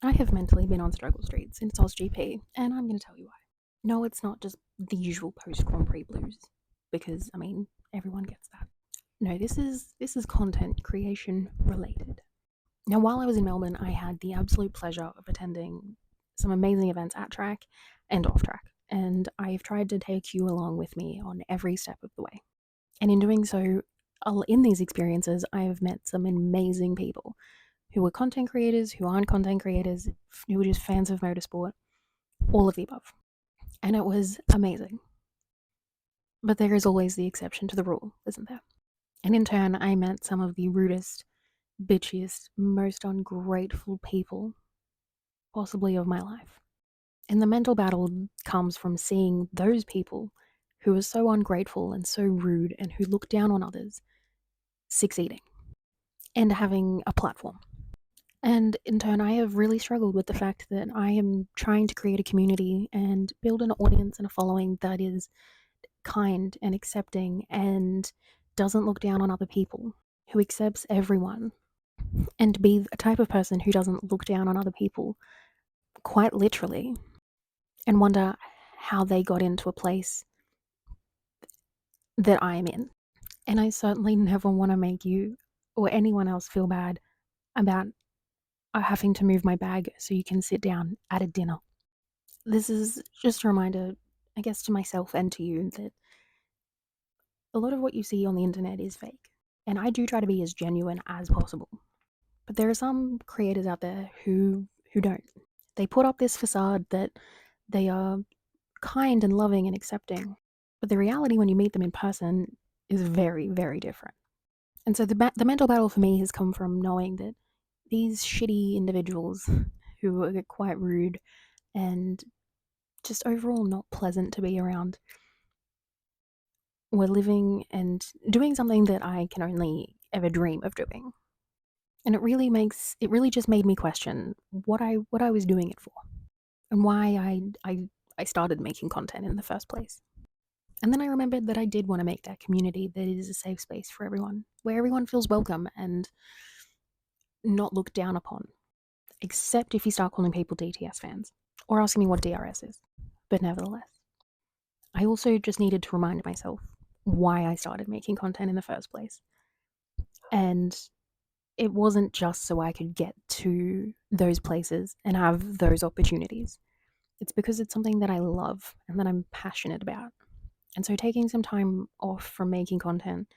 I have mentally been on struggle street since AusGP, and I'm going to tell you why. No, it's not just the usual post Grand Prix blues, because everyone gets that. No, this is content creation related. Now, while I was in Melbourne, I had the absolute pleasure of attending some amazing events at track and off track, and I've tried to take you along with me on every step of the way. And in doing so, in these experiences, I have met some amazing people who are content creators, who aren't content creators, who are just fans of motorsport, all of the above. And it was amazing. But there is always the exception to the rule, isn't there? And in turn, I met some of the rudest, bitchiest, most ungrateful people possibly of my life. And the mental battle comes from seeing those people who are so ungrateful and so rude and who look down on others succeeding and having a platform. And in turn, I have really struggled with the fact that I am trying to create a community and build an audience and a following that is kind and accepting and doesn't look down on other people, who accepts everyone, and to be a type of person who doesn't look down on other people, quite literally, and wonder how they got into a place that I am in. And I certainly never want to make you or anyone else feel bad about having to move my bag so you can sit down at a dinner. This is just a reminder, I guess, to myself and to you that a lot of what you see on the internet is fake. And I do try to be as genuine as possible. But there are some creators out there who don't. They put up this facade that they are kind and loving and accepting. But the reality when you meet them in person is very, very different. And so the mental battle for me has come from knowing that these shitty individuals who are quite rude and just overall not pleasant to be around were living and doing something that I can only ever dream of doing. And it really just made me question what I was doing it for and why I started making content in the first place. And then I remembered that I did want to make that community that is a safe space for everyone, where everyone feels welcome and not looked down upon, except if you start calling people DTS fans or asking me what DRS is. But nevertheless, I also just needed to remind myself why I started making content in the first place. And it wasn't just so I could get to those places and have those opportunities. It's because it's something that I love and that I'm passionate about. And so taking some time off from making content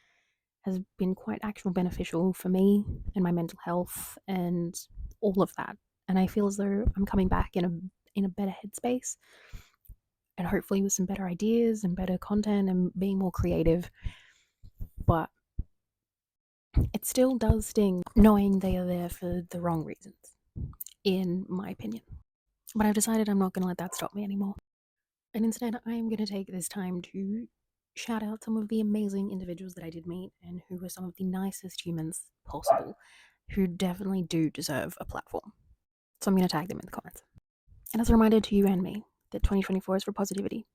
has been quite actual beneficial for me and my mental health and all of that. And I feel as though I'm coming back in a better headspace and hopefully with some better ideas and better content and being more creative. But it still does sting knowing they are there for the wrong reasons, in my opinion. But I've decided I'm not going to let that stop me anymore. And instead, I am going to take this time to shout out some of the amazing individuals that I did meet and who were some of the nicest humans possible, who definitely do deserve a platform. So I'm going to tag them in the comments. And as a reminder to you and me that 2024 is for positivity,